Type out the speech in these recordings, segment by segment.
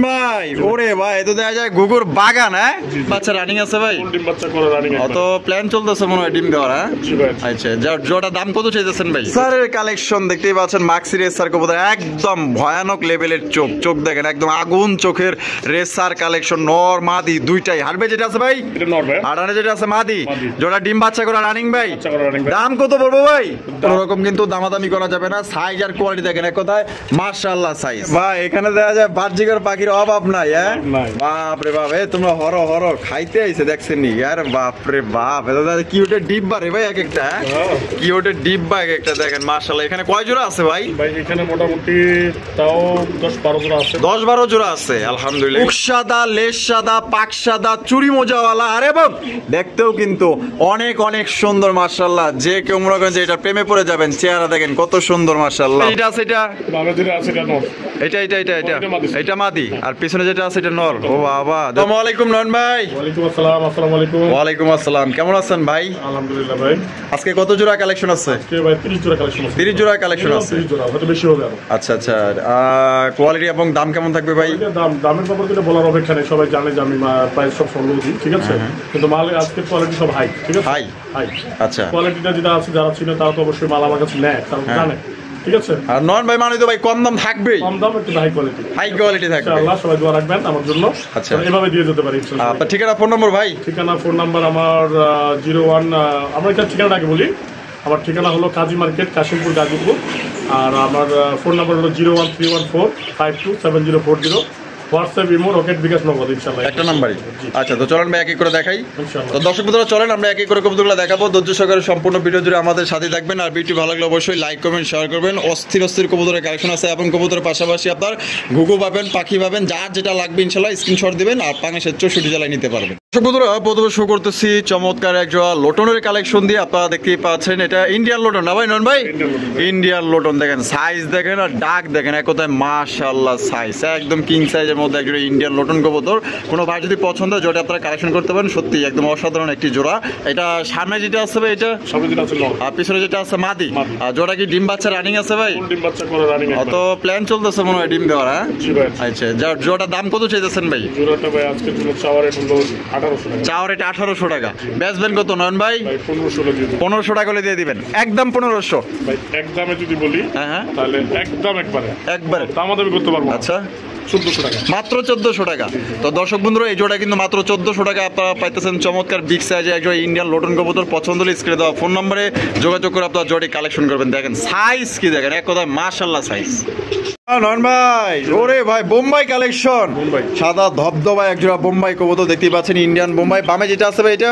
ভাই ওরে ভাই তো দেখা যায় গুগুর বাগান। হ্যাঁ বাচ্চা রানিং আছে ভাই, ডিম বাচ্চা করে রানিং অত প্ল্যান চলতেছে মনে হয় ডিম দেওয়ার। আচ্ছা জোড়া দাম কত চাইতেছেন ভাই? স্যারের কালেকশন দেখতেই পাচ্ছেন, মাক্সি রেসার কবুতর একদম ভয়ানক লেভেলের চোখ, চোখ দেখেন একদম আগুন চোখের রেসার কালেকশন, নর মাদি দুইটাই। হারবে যেটা আছে ভাই এটা নর ভাই, আর যেটা আছে মাদি, জোড়া ডিম বাচ্চা করে রানিং ভাই। ভাই দাম কত পড়বো ভাই? কোন রকম কিন্তু দামাদামি করা যাবে না, সাইজ আর কোয়ালিটি দেখেন এক কথায় মাশাআল্লাহ সাইজ। ভাই এখানে দেখা যায় বাহ্যিকের পাখির অভাব নাই। হ্যাঁ বাপ রে বাপ, তোমরা হর হর খাইতে আইছে দেখছেন নি? আর বাপ রে বাপ, কি ওটা ডিব্বা রে ভাই, এক একটা কি ওটা ডিব্বা এক একটা দেখেন মাশাআল্লাহ। এখানে কয় জোড়া আছে ভাই? ভাই এখানে মোটামুটি তাও 10-12 জোড়া আছে, 10-12 জোড়া আছে আলহামদুলিল্লাহ। মুখ সাদা, লেজ সাদা, পাক সাদা, চুরি মোজাওয়ালা, আর এবং দেখতেও কিন্তু অনেক অনেক সুন্দর মাশাআল্লাহ। যে কেউ মনে করেন যে এটা প্রেমে পড়ে যাবেন, চেহারা দেখেন কত সুন্দর মাশাআল্লাহ। এটা আছে, এটা আছে কেন এটা এটা এটা এটা এটা মাদি, আর পিছনে যেটা আছে এটা নর। ও বাবা, আসসালামু আলাইকুম নয়ন ভাই। ওয়ালাইকুম আসসালাম। আসসালামু আলাইকুম। ওয়ালাইকুম আসসালাম, কেমন আছেন ভাই? আলহামদুলিল্লাহ ভাই। আজকে কত জোড়া কালেকশন আছে? আজকে ভাই 30 জোড়া কালেকশন আছে। 30 জোড়া কালেকশন আছে, 30 জোড়া হয়তো বেশি হবে আরো। আচ্ছা আচ্ছা, কোয়ালিটি এবং দাম কেমন থাকবে ভাই? দামের ব্যাপারে যেটা বলার অপেক্ষা নেই, সবাই জানে যে আমি প্রাইস সব সঙ্গে দিই, ঠিক আছে, কিন্তু মাল আজকে কোয়ালিটি সব হাই, ঠিক আছে, হাই হাই। আচ্ছা, কোয়ালিটিটা যেটা আছে যারা ছিল তারা তো অবশ্যই মাল আমার কাছে নেয়, তারা জানে, ঠিক আছে। আর নন ভাই মানে তো ভাই কম দাম থাকবে, কম দাম একটু হাই কোয়ালিটি, হাই কোয়ালিটি থাকবে ইনশাআল্লাহ। সবাই দোয়া রাখবেন আমার জন্য। আচ্ছা, এভাবে দিয়ে যেতে পারি ইনশাআল্লাহ। আপনার ঠিকানা ফোন নম্বর ভাই? ঠিকানা ফোন নাম্বার আমার 01, আমার এটা ঠিকানাটা আগে বলি। আমার ঠিকানা হলো কাজী মার্কেট, কাশিমপুর, গাজীপুর। আর আমার ফোন নাম্বার হলো 01314527040। হোয়াটসঅ্যাপ, ইমো, রকেট, বিকাশ, নগদ ইনশাআল্লাহ একটা নাম্বারই। আচ্ছা, তো চলেন ভাই এক এক করে দেখাই। তো দর্শক বন্ধুরা চলেন আমরা এক এক করে কবুতরগুলো দেখাবো। ধৈর্য সহকারে সম্পূর্ণ ভিডিও জুড়ে আমাদের সাথে থাকবেন। আর ভিডিওটি ভালো লাগলে অবশ্যই লাইক করবেন, শেয়ার করবেন। অস্থির অস্থির কবুতরের কালেকশন আছে এবং কবুতরের পাশাপাশি আপনার ঘুঘু পাবেন, পাখি পাবেন, যার যেটা লাগবে ইনশাআল্লাহ স্ক্রিনশট দিবেন আর পাঙাশের 64 জেলায় নিতে পারবেন। দর্শক বন্ধুরা প্রথমে শুরু করতেছি চমৎকার এক জোড়া লোটনের কালেকশন দিয়ে। আপনারা দেখতেই পাচ্ছেন এটা ইন্ডিয়ান লোটন না ভাই? নন ভাই ইন্ডিয়ান লোটন, দেখেন সাইজ দেখেন আর ডাক দেখেন, এক কথায় মাশাআল্লাহ সাইজ একদম কিং সাইজের মধ্যে এক জোড়া ইন্ডিয়ান লোটন কবুতর। কোনো ভাই যদি পছন্দ হয় জোড়া আপনারা কালেকশন করতে পারেন, সত্যি একদম অসাধারণ একটি জোড়া। এটা সামনে যেটা আছে ভাই এটা আর পিছনে যেটা আছে মাদি, আর জোড়া কি ডিম বাচ্চা রানিং আছে ভাই? ডিম বাচ্চা করে রানিং, অত প্ল্যান চলতেছে মনে হয় ডিম দেওয়ার। হ্যাঁ আচ্ছা, জোড়া দাম কত চাইতেছেন ভাই? জোড়াটা ভাই আজকে জন্য চাওয়ার রেট হলো 1800 টাকা। চাওয়ার রেট 1800 টাকা, বেচবেন কত নয়ন ভাই? 1500 টাকা করে দিয়ে দিবেন, একদম 1500 ভাই। একদমে যদি বলি হ্যাঁ তাহলে একদম একবারে আমাদের করতে পারবো। আচ্ছা 1400 টাকা, মাত্র 1400 টাকা। তো দর্শক বন্ধুরা এই জোড়া কিন্তু মাত্র 1400 টাকা আপনারা পাইতেছেন। চমৎকার বিগ সাইজে একজন ইন্ডিয়ান লোটন কবুতর। পছন্দ হলে স্ক্রিনে দেওয়া ফোন নম্বরে যোগাযোগ করে আপনারা জোড়ি কালেকশন করবেন। দেখেন সাইজ কি দেখেন, এক কথায় মাশাআল্লাহ সাইজ। নন ভাই ওরে ভাই বোম্বাই কালেকশন, সাদা ধবধবা একজোড়া বোম্বাই কবুতর দেখতেই পাচ্ছেন, ইন্ডিয়ান বোম্বাই। বামে যেটা আছে ভাই এটা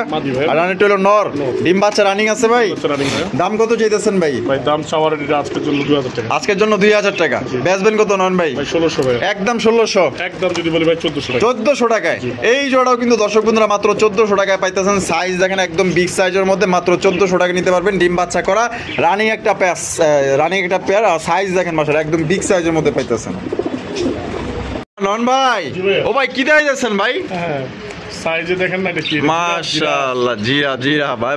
আর রানিটা হলো নর, ডিম বাচ্চা রানিং আছে ভাই। দাম কত চাইতেছেন ভাই? ভাই দাম চাওয়ার এটা আজকের জন্য 2000 টাকা। আজকের জন্য 2000 টাকা, বেচবেন কত নন ভাই? 1600 ভাই, একদম 1600, একদম যদি বলি ভাই 1400 টাকা। 1400 টাকায় এই জোড়াও কিন্তু দর্শক বন্ধুরা মাত্র 1400 টাকায় পাইতেছেন। সাইজ দেখেন একদম বিগ সাইজের মধ্যে, মাত্র 1400 টাকা নিতে পারবেন। ডিম বাচ্চা করা রানিং একটা প্যাস, রানিং একটা পেয়ার, আর সাইজ দেখেন মাশাআল্লাহ একদম বিগ সাইজের মধ্যে পাইতেছেন। নন ভাই ও ভাই কি দেখাই যাচ্ছেন ভাই? হ্যাঁ সাইজে দেখেন না, এটা কি মাশাআল্লাহ জিরা জিরা ভাই,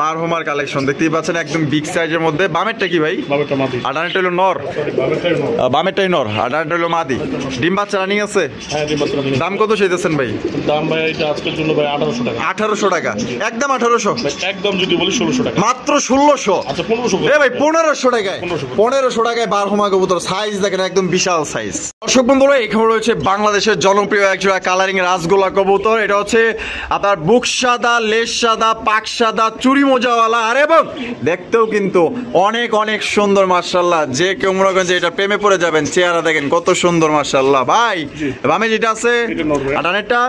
বারহুমার কালেকশন দেখতেই পাচ্ছেন একদম বিগ সাইজের মধ্যে। বামেরটা কি ভাই? বামেরটা মাদি, আডানেরটা হলো নর, বামেরটাই নর, আডানেরটা হলো মাদি। ডিম বাচ্চা রানিং আছে? হ্যাঁ ডিম বাচ্চা রানিং। দাম কত চাইতেছেন ভাই? দাম ভাই এটা আজকের জন্য ভাই 1800 টাকা। 1800 টাকা, একদম 1800, একদম যদি বলি 1600 টাকা, মাত্র 1600। আচ্ছা 1500 এ ভাই 1500 টাকায়, 1500 টাকায় বারহুমা কবুতর। সাইজ দেখেন একদম বিশাল সাইজ। দর্শক বন্ধুরা এখানে রয়েছে বাংলাদেশের জনপ্রিয় একজোড়া কালারিং রাজগোলা কবুতর। এটা হচ্ছে আপনার বুক সাদা, লেজ সাদা, পাক সাদা, চুরি মোজাওয়ালা, আর এবং দেখতেও কিন্তু অনেক অনেক সুন্দর মাশাআল্লাহ। যে কেউ মনে করেন যে এটা প্রেমে পড়ে যাবেন, চেহারা দেখেন কত সুন্দর মাশাআল্লাহ। ভাই বামে যেটা আছে আটানেরটা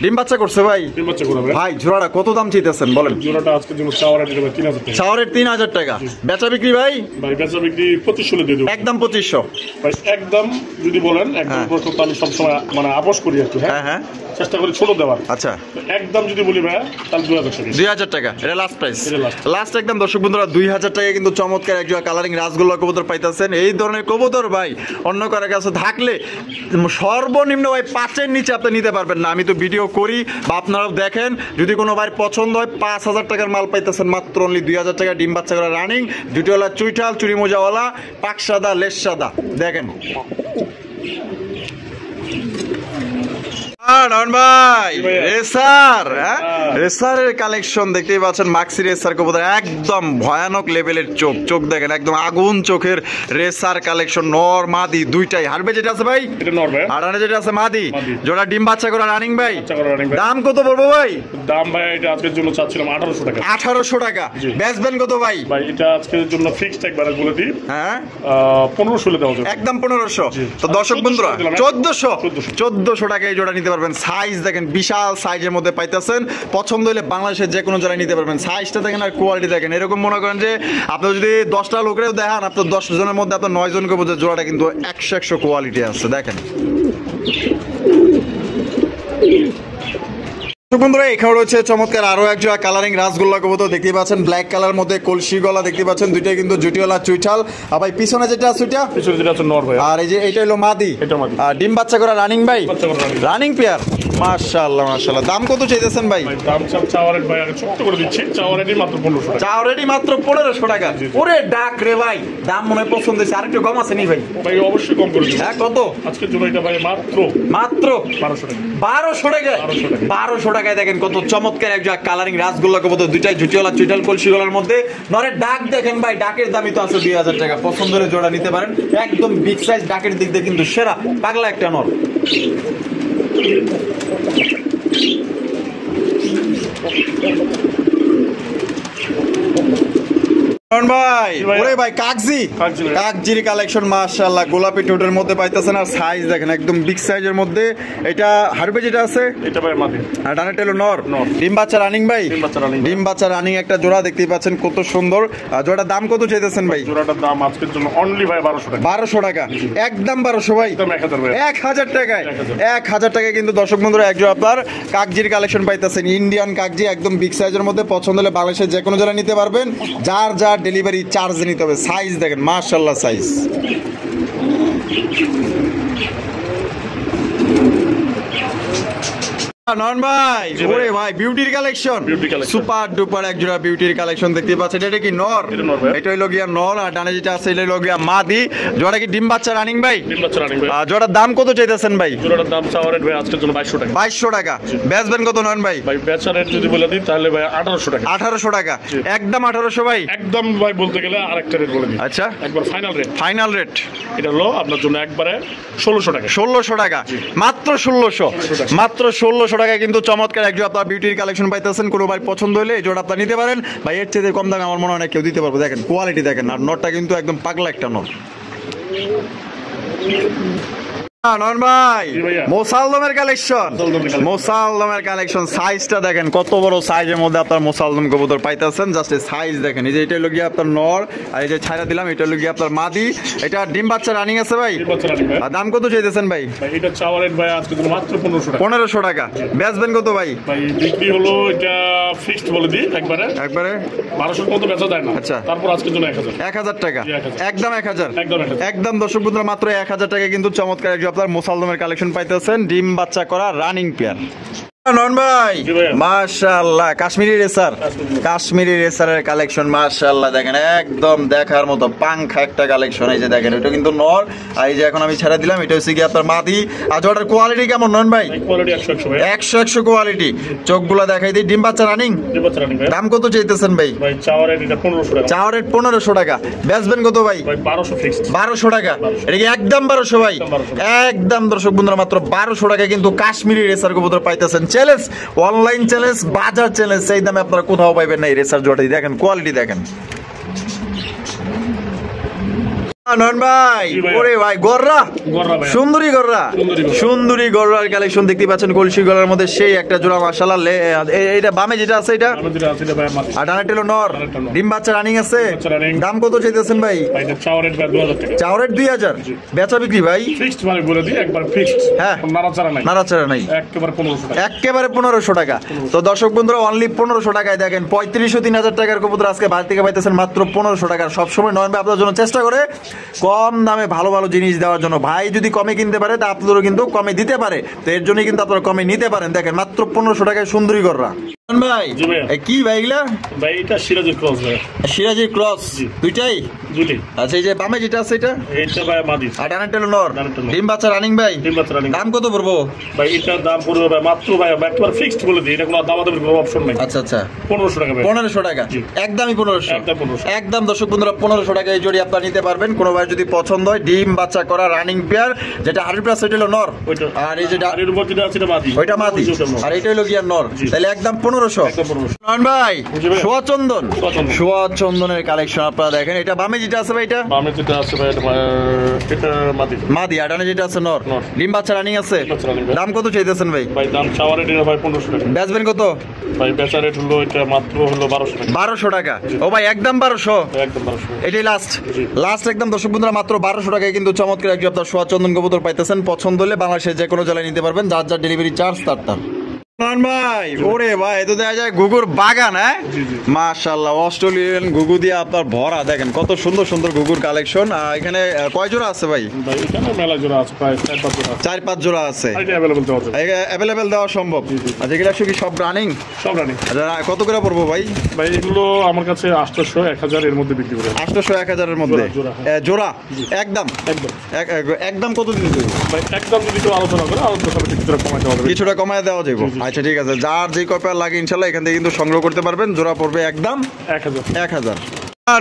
ডিম বাচ্চা করছে ভাই? ডিম বাচ্চা করে ভাই। জোড়াটা কত দাম চাইতেছেন বলেন? জোড়াটা আজকে জন্য চাওয়ার রেট 3000 টাকা। চাওয়ার রেট 3000 টাকা, বেচা বিক্রি ভাই? ভাই বেচা বিক্রি 2500 দিয়ে দেব, একদম 2500 ভাই। একদম যদি বলেন একদম প্রশ্ন তো আমি সব সময় মানে আপোষ করি একটু। হ্যাঁ হ্যাঁ চেষ্টা করি ছোট দেওয়ার। আচ্ছা একদম যদি বলি ভাই তাহলে 2000 টাকা। 2000 টাকা এটা লাস্ট প্রাইস, লাস্ট একদম। দর্শক বন্ধুরা 2000 টাকা কিন্তু চমৎকার একজোড়া কালারিং রাজগোল্লা কবুতর পাইতেছেন। এই ধরনের কবুতর ভাই অন্য কারো কাছে থাকলে সর্বনিম্ন ভাই 5-এর নিচে আপনি নিতে পারবেন না। আমি তো ভিডিও করি বা আপনারাও দেখেন, যদি কোনো ভাই পছন্দ হয় 5000 টাকার মাল পাইতেছেন মাত্র অনলি 2000 টাকা। ডিম বাচ্চা করা রানিং, দুটোওয়ালা চুইঠাল, চুরি মোজাওয়ালা, পাক সাদা, লেজ সাদা দেখেন। ভাই রেসার, রেসারের কালেকশন দেখতেই পাচ্ছেন, মাক্সি রেসার কবুতর একদম ভয়ানক লেভেলের চোখ, চোখ দেখেন একদম আগুন চোখের রেসার কালেকশন, নর মাদি দুইটাই। হারবে যেটা আছে ভাই, আর যেটা আছে মাদি, জোড়া ডিম বাচ্চা করা রানিং ভাই। দাম কত পড়বো ভাই? দাম ভাই এটা আজকের জন্য চাচ্ছিলাম 1800 টাকা। 1800 টাকা। বেচবেন কত ভাই? ভাই এটা আজকের জন্য ফিক্সড একবার বলে দিই, হ্যাঁ 1500 দেওয়া যাবে, একদম 1500। তো দর্শক বন্ধুরা 1400 টাকা এই জোড়া নিতে পারবেন। সাইজ দেখেন বিশাল সাইজের মধ্যে পাইতেছেন, পছন্দ হলে বাংলাদেশের যে কোনো জোড়া নিতে পারবেন। সাইজটা দেখেন আর কোয়ালিটি দেখেন, এরকম মনে করেন যে আপনি যদি 10টা লোকেরও দেখান, আপনার 10 জনের মধ্যে আপনার 9 জনকে বোঝে জোড়াটা কিন্তু 100 কোয়ালিটি আছে। দেখেন বন্ধুরা, এখানে রয়েছে চমৎকার আরো এক জোড়া কালারিং রাসগোল্লা কবুতর দেখতে পাচ্ছেন, ব্ল্যাক কালার মধ্যে কলসি গলা দেখতে পাচ্ছেন, দুইটাই কিন্তু জুটিওয়ালা চুইঠাল। আর ভাই পিছনে যেটা আছে ওইটা, পিছনে যেটা আছে নর ভাই, আর এই যে এটা হলো মাদি, এটা মাদি। আর ডিম বাচ্চা করা রানিং ভাই, বাচ্চা করা রানিং পেয়ার। মাশাআল্লাহ মাশাআল্লাহ। দাম কত চাইতেছেন ভাই? দাম চাওয়ারের ভাই আগে ছোট করে দিচ্ছি, চাওয়ারেরই মাত্র 1500 টাকা। চাওয়ারেরই মাত্র 1500 টাকা। ওরে ডাক রে ভাই, দাম মনে পছন্দ হয়েছে, আরেকটু কম আছে নি ভাই? ভাই অবশ্যই কম করে দিচ্ছি। হ্যাঁ কত আজকের জন্য এটা ভাই মাত্র 1200 টাকা। 1200 টাকা। 1200 টাকায় দেখেন কত চমৎকার এক জোড়া কালারিং রাসগোল্লা কবুতর, দুইটাই জুটিওয়ালা চুইঠাল কলসি গলার মধ্যে। নরের ডাক দেখেন ভাই, ডাকের দামই তো আছে 2000 টাকা। পছন্দের জোড়া নিতে পারেন, একদম বিগ সাইজ, ডাকের দিক দিয়ে কিন্তু সেরা পাগলা একটা নর। ভাই ওরে ভাই কাকজির কালেকশন মাশাআল্লাহ, গোলাপি ঠোঁটের মধ্যে পাইতেছেন, আর সাইজ দেখেন একদম বিগ সাইজের মধ্যে। এটা হারবে যেটা আছে, এটা ভাই মাদি, আর ডানেরটা হলো নর। ডিম বাচ্চা রানিং ভাই, ডিম বাচ্চা রানিং একটা জোড়া দেখতেই পাচ্ছেন কত সুন্দর। আর জোড়ার দাম কত চাইতেছেন ভাই? জোড়াটার দাম আজকের জন্য অনলি ভাই 1200 টাকা। 1200 টাকা, একদম 1200 ভাই, একদম 1000 ভাই, 1000 টাকায়। 1000 টাকায় কিন্তু দর্শক বন্ধুরা এক জোড়া আপনার কাকজির কালেকশন পাইতেছেন, ইন্ডিয়ান কাকজি, একদম বিগ সাইজের মধ্যে। পছন্দ হলে বাংলাদেশের যে কোনো জোড়া নিতে পারবেন, যার ডেলিভারি চার্জ নিতে হবে। সাইজ দেখেন মাশাআল্লাহ সাইজ। নন ভাই ওরে ভাই বিউটির কালেকশন, সুপার ডুপার এক জোড়া বিউটির কালেকশন দেখতে পাচ্ছেন। এটা কি নর? এটা হলো গিয়া নর, আর ডানে যেটা আছে এটা হলো গিয়া মাদি। জোড়া কি ডিম বাচ্চা রানিং ভাই? ডিম বাচ্চা রানিং ভাই। জোড়ার দাম কত চাইতেছেন ভাই? জোড়াটার দাম চাওয়ারের ভাই আজকের জন্য 2200 টাকা। 2200 টাকা। বেচবেন কত নন ভাই? ভাই বেচার রেট যদি বলে দিই তাহলে ভাই 1800 টাকা। 1800 টাকা, একদম 1800 ভাই। একদম ভাই বলতে গেলে আরেকটা রেট বলে দিই। আচ্ছা একবার ফাইনাল রেট, ফাইনাল রেট এটা হলো আপনার জন্য একবারে 1600 টাকা। 1600 টাকা, মাত্র 1600, মাত্র 1600 টাকায় কিন্তু চমৎকার একজন আপনার বিউটির কালেকশন পাইতেছেন। কোনো ভাই পছন্দ হলে এই জোড়া আপনার নিতে পারেন ভাই, এর চেয়ে কম দামে আমার মনে হয় না কেউ দিতে পারবো। দেখেন কোয়ালিটি দেখেন, আর নটটা কিন্তু একদম পাগলা একটা নট। ভাই মোসালদমের কালেকশন, মোসালদমের কালেকশন, সাইজটা দেখেন কত বড় সাইজের মধ্যে আপনার মোসালদম কবুতর পাইতেছেন। জাস্ট সাইজ দেখেন, এই যে এটা লগিয়ে আপনার নর, আর এই যে ছাইরা দিলাম এটা লগিয়ে আপনার মাদি। এটা ডিম বাচ্চা রানিং আছে ভাই। আর দাম কত চাইতেছেন ভাই? এটা চাওয়ারের ভাই আজকে মাত্র 1500 টাকা। 1500 টাকা। বেচবেন কত ভাই? ভাই বিক্রি হলো এটা ফিক্সড বলে দিই একবারে 1200 মতো বেচা যায় না। আচ্ছা, তারপর আজকের জন্য 1000 টাকা, একদম 1000, একদম দর্শক বন্ধুরা মাত্র 1000 টাকা কিন্তু চমৎকার একজন আপনার মোসালদমের কালেকশন পাইতেছেন, ডিম বাচ্চা করা রানিং পেয়ার। নন ভাই মাশাআল্লাহ, কাশ্মীরি রেসার, কাশ্মীরি রেসারের কালেকশন মাশাআল্লাহ দেখেন একদম দেখার মতো পাংখা একটা কালেকশন। এই যে দেখেন এটা কিন্তু নর, আর এই যে এখন আমি ছেড়ে দিলাম এটা হচ্ছে কি আপনার মাদি। আর জোড়ার কোয়ালিটি কেমন নন ভাই? কোয়ালিটি 100 ভাই, 100 কোয়ালিটি। চোখগুলা দেখাই দিই, ডিম বাচ্চা রানিং। ডিম বাচ্চা রানিং ভাই। দাম কত চাইতেছেন ভাই? ভাই চাওয়ারের এটা 1500 টাকা। চাওয়ারের 1500 টাকা। বেচবেন কত ভাই? ভাই 1200 ফিক্সড। 1200 টাকা। এটা কি একদম 1200 ভাই? একদম দর্শক বন্ধুরা মাত্র 1200 টাকা কিন্তু কাশ্মীরি রেসার কবুতর পাইতেছেন। চ্যালেঞ্জ, অনলাইন চ্যালেঞ্জ, বাজার চ্যালেঞ্জ, সেই দামে আপনারা কোথাও পাইবেন না। এই রেসার জোড়াটি দেখেন, কোয়ালিটি দেখেন। নন ভাই ওরে ভাই গররা, সুন্দরী গররা, সুন্দরী গররার কালেকশন দেখতে পাচ্ছেন কলসি গলার মধ্যে, সেই একটা জোড়া মাশাআল্লাহ। এইটা বামে যেটা আছে এটা, আর ডানেরটা হলো নর, ডিম বাচ্চা রানিং আছে। দাম কত চাইতেছেন ভাই? চাওয়ারের 2000 টাকা। চাওয়ারের 2000। বেচা বিক্রি ভাই ফিক্সড মানে বলে দিই একবার ফিক্সড। হ্যাঁ, নাড়াচাড়া নাই, নাড়াচাড়া নাই, একেবারে 1500 টাকা, একেবারে 1500 টাকা। তো দর্শক বন্ধুরা অনলি 1500 টাকায় দেখেন 3500-3000 টাকার কবুতর আজকে বাড়ি থেকে পাইতেছেন মাত্র 1500 টাকার। সবসময় নয়ন ভাই আপনার জন্য চেষ্টা করে কম দামে ভালো ভালো জিনিস দেওয়ার জন্য। ভাই যদি কমে কিনতে পারে তা আপনাদেরও কিন্তু কমে দিতে পারে, তো এর জন্য কিন্তু আপনারা কমে নিতে পারেন। দেখেন মাত্র 1500 টাকায় সুন্দরী গররা। ভাই কি ভাই এগুলা? ভাই এটা সিরাজের ক্রস ভাই। সিরাজের ক্রস দুইটাই? দুইটাই। আচ্ছা এই যে বামে যেটা আছে এটা এইটা ভাই মাদি। আর ডানাটা হলো নর। ডানাটা নর। ডিম বাচ্চা রানিং ভাই। ডিম বাচ্চা running। দাম কত পড়বো? ভাই এটার দাম পড়বে ভাই মাত্র ভাই একবার ফিক্সড বলে দিই, এটা কোনো দামাদামির কোনো অপশন নাই। আচ্ছা আচ্ছা 1500 টাকা ভাই। 1500 টাকা জি। একদমই 1500। একদম 1500। একদম দর্শক বন্ধুরা 1500 টাকা এই জোড়ি আপনারা নিতে পারবেন। কোনো ভাই যদি পছন্দ হয় ডিম বাচ্চা করা রানিং পেয়ার, যেটা 100% এটা হলো নর, ওইটা। আর এই যে আর এর উপর যেটা আছে এটা মাদি। ওইটা মাদি, ওইটা নর। আর এটা হলো গিয়া নর। জি। তাহলে একদম 1500। একদম 1500। নয়ন ভাই জি ভাই। সোয়া চন্দন, সোয়া চন্দন। সোয়া চন্দনের কালেকশন আপনারা দেখেন। এটা বামে যেটা আছে ভাই এটা বামে যেটা আছে ভাই এটা মাদি। মাদি, আর ডানে যেটা আছে নর। নর। ডিম বাচ্চা রানিং আছে। ডিম বাচ্চা running ভাই। দাম কত চাইতেছেন ভাই? ভাই দাম চাওয়ার এটা ভাই 1500 টাকা। বেচবেন কত? ভাই বেচা রেট হলো এটা মাত্র হলো 1200 টাকা। 1200 টাকা। ও ভাই একদম 1200। একদম 1200। এটাই লাস্ট জি। লাস্ট একদম দর্শক বন্ধুরা মাত্র 1200 টাকায় কিন্তু চমৎকার একজন আপনার সোয়া চন্দন কবুতর পাইতেছেন। পছন্দ হলে বাংলাদেশের যে কোনো জেলায় নিতে পারবেন, যার যার ডেলিভারি চার্জ তার। ভাই ওরে ভাই এ তো দেখা যায় গুগুর বাগান। হ্যাঁ জি, জি। মাশাআল্লাহ অস্ট্রেলিয়ান গুগু দিয়ে আপনার ভরা, দেখেন কত সুন্দর সুন্দর গুগুর কালেকশন। এখানে কয় জোড়া আছে ভাই? ভাই এখানে মেলা জোড়া আছে, প্রায় 4-5 জোড়া আছে। 4-5 জোড়া আছে। আর এটা অ্যাভেলেবল দেওয়া যাবে। অ্যাভেলেবেল দেওয়া সম্ভব। জি, জি। আচ্ছা এগুলো কি সব রানিং? সব রানি। কত করে পড়বো ভাই? ভাই এগুলো আমার কাছে 800-1000 এর মধ্যে বিক্রি করে। 800-1000 এর মধ্যে জোড়া, হ্যাঁ। জোড়া একদম একদম। একদম কত দিন দেবে? ভাই একদম যদি কেউ আলোচনা করে আলোচনা করে কিছুটা কমাইতে হবে। কিছুটা কমায় দেওয়া যাবে। জি, জি। আচ্ছা ঠিক আছে, যার যে কয়টা লাগে ইনশাল্লাহ এখান থেকে কিন্তু সংগ্রহ করতে পারবেন। জোড়া পড়বে একদম 1000। 1000।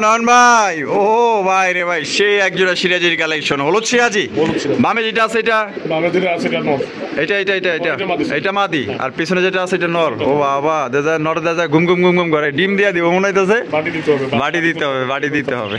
নন ভাই ও ভাই রে ভাই সেই এক জোড়া সিরাজির কালেকশন। হলুদ সিরাজি। হলুদ সিরাজি। বামে যেটা আছে এটা বামে যেটা আছে এটা নর। এটা এটা মাদি। এটা মাদি, আর পিছনে যেটা আছে এটা নর। ও বাবা দাদা নর দাদা ঘুম ঘুম ঘুম ঘুম করে ডিম দিয়া দিব মনে হইতেছে। বাটি দিতে হবে। বাটি দিতে হবে।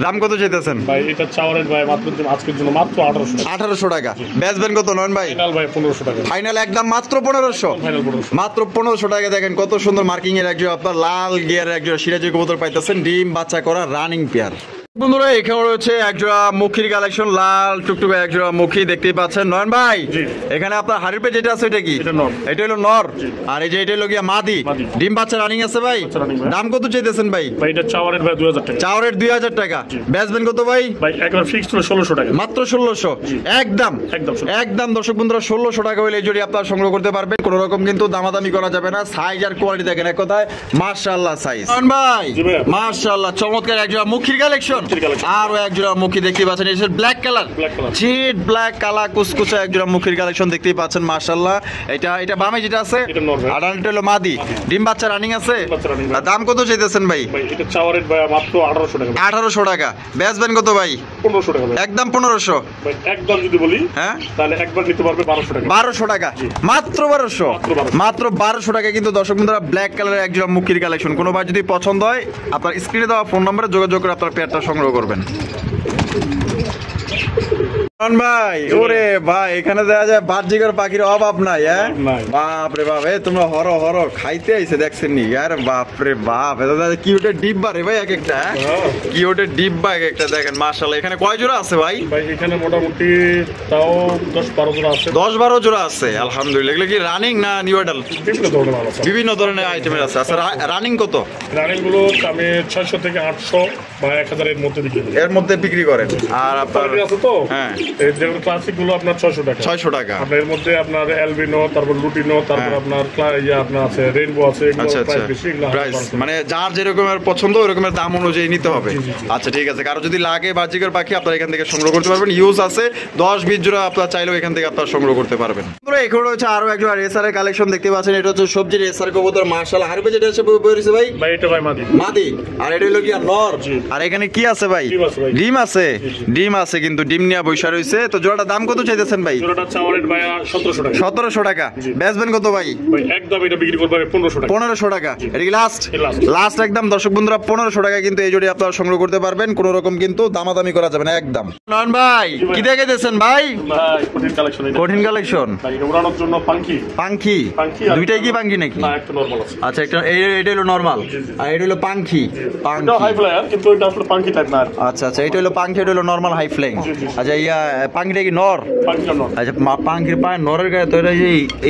দাম কত চাইতেছেন? ভাই এটা চাওয়ার রেট ভাই মাত্র আজকের জন্য মাত্র 1800 টাকা। 1800 টাকা। বেচবেন কত নন ভাই? ফাইনাল ভাই 1500 টাকা। ফাইনাল একদম মাত্র 1500। ফাইনাল 1500। মাত্র 1500 টাকা। দেখেন কত সুন্দর মার্কিং এর একজন আপনার লাল গিয়ারের একজন সিরাজি কবুতর পাইতেছেন, ডিম বাচ্চা করা রানিং পেয়ার। বন্ধুরা এখানে রয়েছে একজোড়া মুখির কালেকশন, লাল টুকটুকে একজোড়া মুখী দেখতেই পাচ্ছেন। নয়ন ভাই জি। এখানে আপনার হাড়ির পে যেটা আছে এটা কি? এটা নর। এটা হলো নর, জি। আর এই যে এটা হলো গিয়া মাদি। মাদি। ডিম বাচ্চা রানিং আছে ভাই। বাচ্চা running ভাই। দাম কত চাইতেছেন ভাই? ভাই এটা চাওয়ার রেট ভাই 2000 টাকা। চাওয়ারের 2000 টাকা। জি। বেচবেন কত ভাই? ভাই একবার ফিক্সড হলো 1600 টাকা। মাত্র 1600। জি। একদম একদম 1600। একদম দর্শক বন্ধুরা 1600 টাকা হলে এই জোড়ি আপনারা সংগ্রহ করতে পারবেন। কোনো রকম কিন্তু দামাদামি করা যাবে না। সাইজ আর কোয়ালিটি দেখেন এক কথায় মাশাআল্লাহ সাইজ। ভাই জি ভাই। মাশাআল্লাহ চমৎকার একজোড়া মুখির কালেকশন। মুখির collection। আর একজোড়া মুখী দেখতে পাচ্ছেন, এটা ব্ল্যাক কালার। Black color। চিট ব্ল্যাক কালার কুচকুচে একজোড়া মুখির কালেকশন দেখতেই পাচ্ছেন মাশাআল্লাহ। এটা বামে যেটা আছে এটা নর ভাই। আর ডানটা হলো মাদি। ডিম বাচ্চা রানিং আছে। বাচ্চা running ভাই। আর দাম কত চাইতেছেন ভাই? ভাই এটা চাওয়ার রেট ভাই মাত্র 1800 টাকা। 1800 টাকা। বেচবেন কত ভাই? 1500 টাকা ভাই। একদম 1500। ভাই একদম যদি বলি হ্যাঁ তাহলে একবার নিতে পারবে 1200 টাকা। 1200 টাকা। মাত্র 1200। মাত্র 1200 টাকা কিন্তু দর্শক বন্ধুরা ব্ল্যাক কালারের একজোড়া মুখির কালেকশন। কোনো ভাই যদি পছন্দ হয় আপনার স্ক্রিনে দেওয়া ফোন নম্বরে যোগাযোগ করে আপনার পেয়ারটা সংগ্রহ করবেন। ভাই ওরে ভাই এখানে দেখা যায় বাহ্যিকর পাখির অভাব নাই। হ্যাঁ নাই। বাপ রে বাপ, তোমরা হর হর খাইতে আইছে দেখছেন নি? আরে বাপ রে বাপ, কি ওটা ডিব্বা রে ভাই এক একটা। হ্যাঁ। কি ওটা ডিব্বা এক একটা দেখেন মাশাআল্লাহ। এখানে কয় জোড়া আছে ভাই? ভাই এখানে মোটামুটি তাও 10-12 জোড়া আছে। 10-12 জোড়া আছে আলহামদুলিল্লাহ। এগুলো কি রানিং না নিউ অ্যাডাল? বিভিন্ন ধরনের মাল আছে। বিভিন্ন ধরনের আইটেমের আছে। আচ্ছা রানিং কত? রানিং গুলো আমি 600 থেকে 800 বা 1000 এর মধ্যে বিক্রি করি। এর মধ্যে বিক্রি করেন। আর আপনার কোয়ালিটি আছে তো? হ্যাঁ। এই যেগুলো ক্লাসিক গুলো আপনার 600 টাকা। 600 টাকা। আপনার এর মধ্যে আপনার এলবিনো, তারপর লুটিনো, তারপর হ্যাঁ। আপনার আপনার আছে রেইনবো আছে, এগুলো আচ্ছা আচ্ছা প্রাইস বেশি, এগুলো প্রাইস 1200 মানে যার যেরকমের পছন্দ ওই রকমের দাম অনুযায়ী নিতে হবে। জি, জি, জি। আচ্ছা ঠিক আছে, কারো যদি লাগে বাহ্যিকর পাখি আপনারা এখান থেকে সংগ্রহ করতে পারবেন। ইউজ আছে 10-20 জোড়া আপনারা চাইলেও এখান থেকে আপনারা সংগ্রহ করতে পারবেন। বন্ধুরা এখানে রয়েছে আরো একজন রেসারের কালেকশন দেখতে পাচ্ছেন। এটা হচ্ছে সবজি রেসার কবুতর মাশাআল্লাহ। হারবে যেটা আছে বইছে ভাই ভাই এটা ভাই মাদি। মাদি, আর এটা হলো কি নর। জি। আর এখানে কি আছে ভাই? ডিম আছে ভাই। ডিম আছে। জি, জি। ডিম আছে কিন্তু ডিম নিয়ে বৈশা রয়েছে। তো জোড়াটা দাম কত চাইতেছেন ভাই? জোড়াটা চাওয়ার রেট ভাই 1700 টাকা। 1700 টাকা। জি। বেচবেন কত ভাই? ভাই একদম এটা বিক্রি করবে 1500 টাকা। 1500 টাকা। এটা কি লাস্ট? Last। লাস্ট একদম দর্শক বন্ধুরা 1500 টাকা কিন্তু এই জোড়ি আপনারা সংগ্রহ করতে পারবেন। কোনো রকম কিন্তু দামাদামি করা যাবে না একদম। নয়ন ভাই জি ভাই। কি দেখে দিয়েছেন ভাই? ভাই কঠিন কালেকশন এটা। কঠিন কালেকশন। ভাই এটা উড়ানোর জন্য পাঙ্কি। পাঙ্খি আর দুইটাই কি পাঙ্খি নাকি? না একটা নরমাল আছে। আচ্ছা একটা এটা হলো নরমাল, জি, জি। আর এটা হলো পাঙ্খি। এটা হাই ফ্লায়ার কিন্তু এটা আসলে পাঙ্কি টাইপ না। আচ্ছা আচ্ছা এটা হলো পাঙ্খি, এটা হলো নরমাল হাই ফ্লাইং। জি, জি। আচ্ছা পাঙ্খিটা কি নর? পাঙ্কিটা নর। আচ্ছা পাঙ্খির পায়ে নরের গায়ে তো এটা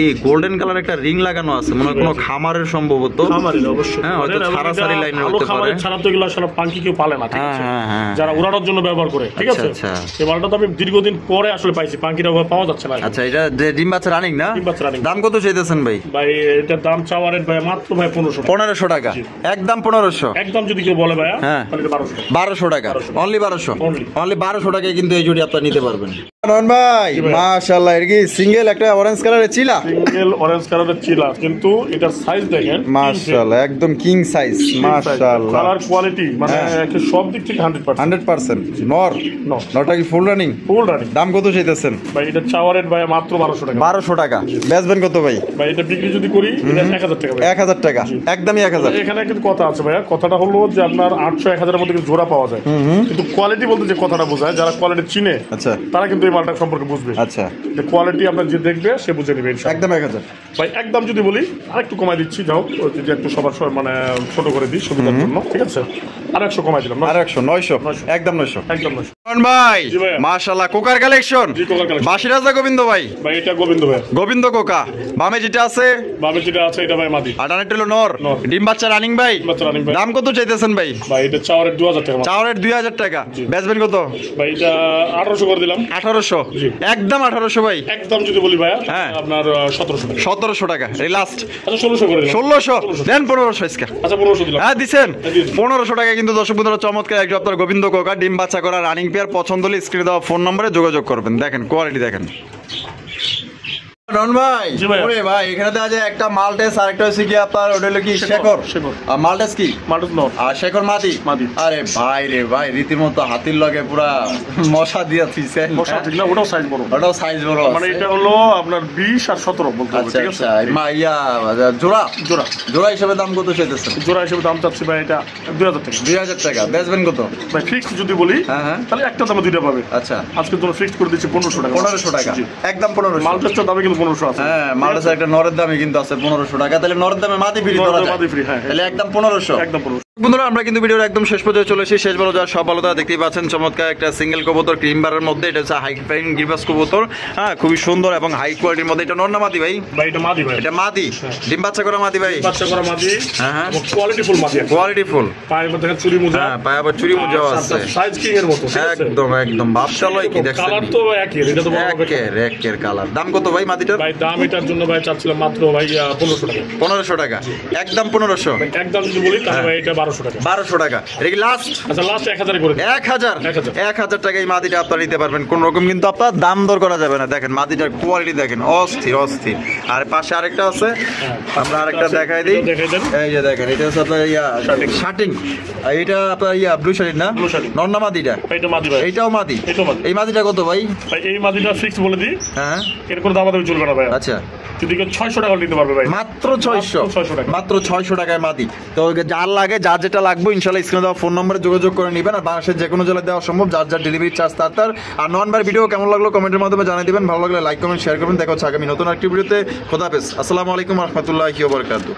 এই গোল্ডেন কালার একটা রিং লাগানো আছে, মনে হয় কোনো খামারের সম্ভবত। খামারি অবশ্যই। হ্যাঁ, হয়তো ছাড়াছাড়ি লাইনে হতে পারে। খামারের ছাড়া তো এগুলো আসলে পাঙ্কি কেউ পালে না, ঠিক হ্যাঁ, আছে? হ্যাঁ, হ্যাঁ। যারা উড়ানোর জন্য ব্যবহার করে, ঠিক আচ্ছা, আছে? আচ্ছা। এই মালটা তো আমি দীর্ঘদিন পরে আসলে পাইছি, পাঙ্কিটা ওভাবে পাওয়া যাচ্ছে না। আচ্ছা এটা যে ডিম বাচ্চা বাচ্চা রানিং না? ডিম বাচ্চা running। দাম কত চাইতেছেন ভাই? ভাই এটার দাম চাওয়া রেট ভাই মাত্র ভাই 1500 টাকা। 1500 টাকা, জি। একদম 1500। একদম যদি কেউ বলে ভাইয়া হ্যাঁ। তাহলে এটা 1200 টাকা। 1200 টাকা, অনলি 1200, Only। অনলি 1200 টাকায় কিন্তু এই জুড়ি আপনারা নিতে পারবেন। নন ভাই জি ভাই। মাশাআল্লাহ, এর কি সিঙ্গেল একটা অরেঞ্জ কালারের চিলা? সিঙ্গেল অরেঞ্জ কালারের চিলা, কিন্তু এটার সাইজ দেখেন মাশাআল্লাহ, একদম কিং সাইজ, মাশাআল্লাহ। কালার কোয়ালিটি মানে হ্যাঁ। একে সব দিক থেকে 100%। 100% নর। নর। নরটা কি ফুল রানিং? Full running. দাম কত চাইতেছেন? ভাই এটা চাওয়া রেট ভাই মাত্র 1200 টাকা। 1200 টাকা, বেচবেন কত ভাই? ভাই এটা বিক্রি যদি করি এটা 1000 টাকা ভাই। 1000 টাকা, একদমই 1000। এখানে কিন্তু কথা আছে ভাইয়া, কথাটা হলো যে আপনার 800 1000 এর মধ্যে কিন্তু জোড়া পাওয়া যায়, কিন্তু কোয়ালিটি বলতে যে কথাটা বোঝায়, যারা কোয়ালিটি চিনে আচ্ছা তারা কিন্তু এই মালটা সম্পর্কে বুঝবে। আচ্ছা, যে কোয়ালিটি আপনার যে দেখবে সে বুঝে নেবে ইনশাআল্লাহ। একদম 1000। ভাই একদম যদি বলি আরেকটু কমাই দিচ্ছি, যাও ও যদি একটু সবার মানে ছোট করে দিই সুবিধার জন্য, ঠিক আছে? আর 100 কমাই দিলাম না? আর 100, 900, 900। একদম 900। একদম নয়। নন ভাই জি ভাইয়া। মাশাআল্লাহ, কোকার কালেকশন। জি, কোকার collection। বাসি রাজা গোবিন্দ ভাই, ভাই এটা গোবিন্দ ভাই। গোবিন্দ কোকা। বামে যেটা আছে বাবে যেটা আছে এটা ভাই মাদি। আর ডানেরটা হলো নর। নর। ডিম বাচ্চা রানিং ভাই। ডিম বাচ্চা running ভাই। দাম কত চাইতেছেন ভাই? ভাই এটা চাওয়া রেট 2000 টাকা মাত্র। চাওয়ারের 2000 টাকা, বেচবেন কত? ভাই এটা 1800 করে দিলাম। 1800, জি। একদম 1800 ভাই। একদম যদি বলি ভাইয়া হ্যাঁ। আপনার 1700 টাকা। 1700 টাকা, এই লাস্ট। আচ্ছা 1600 করে দিলাম। 1600 দেন, 1500 ইসকা। আচ্ছা 1500 দিলাম। হ্যাঁ দিছেন। দিয়েছি। 1500 টাকা কিন্তু দর্শক বন্ধুরা চমৎকার একজন আপনার গোবিন্দ কোকা ডিম বাচ্চা করা রানিং পেয়ার পছন্দ হলে স্ক্রিনে দেওয়া ফোন নম্বরে যোগাযোগ করবেন। দেখেন কোয়ালিটি দেখেন। রন ভাই, জি ভাইয়া। ওরে ভাই, এখানে দেখা যায় একটা মালটেস আর একটা হচ্ছে কি আপনার ওটা হলো কি শেখর। শেখর। আর মালটেস কি? মাল্টিস নট। আর শেখর মাদি। মাদি। আরে ভাই রে ভাই, রীতিমতো হাতির লগে পুরা মশা দিয়া থিছেন। বসা ঠিক না, ওটাও সাইজ বড়। ওটাও সাইজ বড় মানে আছে। এটা হলো আপনার 20 আর 17 বলতে হবে, আচ্ছা ঠিক আছে? আচ্ছা, মা ইয়া জোড়া জোড়া। জোড়া হিসেবে দাম কত চাইতেছেন? জোড়া হিসেবে দাম চাচ্ছি ভাই এটা 2000 টাকা। 2000 টাকা, বেচবেন কত? ভাই ফিক্স যদি বলি হ্যাঁ, হ্যাঁ। তাহলে একটা দামে দুইটা পাবে। আচ্ছা, আজকে তোমরা ফিক্স করে দিচ্ছি 1500 টাকা। 1500 টাকা, জি। একদম 1500। মাল্টিসটার দামে কিন্তু 1500 আছে। হ্যাঁ, মালটাসের একটা নরের দামে কিন্তু আছে 1500 টাকা। তাহলে নরের দামে মাদি ফ্রি নরের করা দামে যায়। মাদি free, হ্যাঁ, হ্যাঁ। তাহলে একদম 1500। একদম 1500। বন্ধুরা আমরা কিন্তু ভিডিওর একদম শেষ পর্যায়ে চলে এসেছি। শেষ ভালো যাওয়ার সব ভালো তারা দেখতেই পাচ্ছেন চমৎকার একটা সিঙ্গেল কবুতর ক্রিম বারের মধ্যে। এটা হচ্ছে হাই ফাইন গিরবাস কবুতর। হ্যাঁ, খুবই সুন্দর এবং হাই কোয়ালিটির মধ্যে। এটা নর না মাদি ভাই? ভাই এটা মাদি ভাই। এটা মাদি, ডিম বাচ্চা করা মাদি ভাই। বাচ্চা করা মাদি। হ্যাঁ, হ্যাঁ। কোয়ালিটি ফুল মাদি। Quality full. পায়ের মধ্যে দেখেন চুরি মোজা। হ্যাঁ, পায়ে আবার চুরি মুজাও আছে। সাইজ কিং এর মতো, ঠিক আছে? একদম একদম ভাবসালয় কি দেখছেন? কালার তো একই, এটা তো বড় হবে। একের কালার। দাম কত ভাই মাদিটার? ভাই দাম এটার জন্য ভাই চাচ্ছিলাম মাত্র ভাই 1500 টাকা। 1500 টাকা, একদম 1500। একদম যদি বলি তাহলে ভাই এটা 1200 টাকা। 1200 টাকা, এটা কি লাস্ট? আচ্ছা লাস্ট 1000 করে দিন। 1000 1000 1000 টাকা এই মাদিটা আপনারা নিতে পারবেন। কোন রকম কিন্তু আপনার দাম দর করা যাবে না। দেখেন মাদিটার কোয়ালিটি দেখেন, অস্থির অস্থির। আর পাশে আরেকটা আছে, আমরা আরেকটা দেখাই দিই। এটা দেখাই দেন। এই যে দেখেন, এটা হচ্ছে আপনার ইয়া শার্টিং। আর এটা আপনার ইয়া ব্লু শার্টিং না? Blue শার্টিং। নন্না মাদিটা। এটা মাদি ভাই। এইটাও মাদি। এটাও মাদি। এই মাদিটা কত ভাই? ভাই এই মাদিটা ফিক্স বলে দিই, হ্যাঁ, এর কোনো দাম দামি চলবে না ভাই। আচ্ছা, যদি কেউ 600 টাকা নিতে পারবে ভাই। মাত্র 600। মাত্র 600 টাকা। মাত্র 600 টাকায় মাদি। তো যার লাগে, যার যেটা লাগবে ইনশাআল্লাহ স্ক্রিনে দেওয়া ফোন নম্বরে যোগাযোগ করে নেবেন। আর বাংলাদেশের যে কোনো জেলায় দেওয়া সম্ভব, যার যার ডেলিভারি চার্জ তার। আর নন ভাই ভিডিও কেমন লাগলো কমেন্টের মাধ্যমে জানিয়ে দিবেন। ভালো লাগলে লাইক কমেন্ট শেয়ার করবেন। দেখা হচ্ছে আগামী নতুন একটি ভিডিওতে। খোদা হাফেজ। আসসালামু আলাইকুম ওয়া রাহমাতুল্লাহি ওয়া বারাকাতুহু।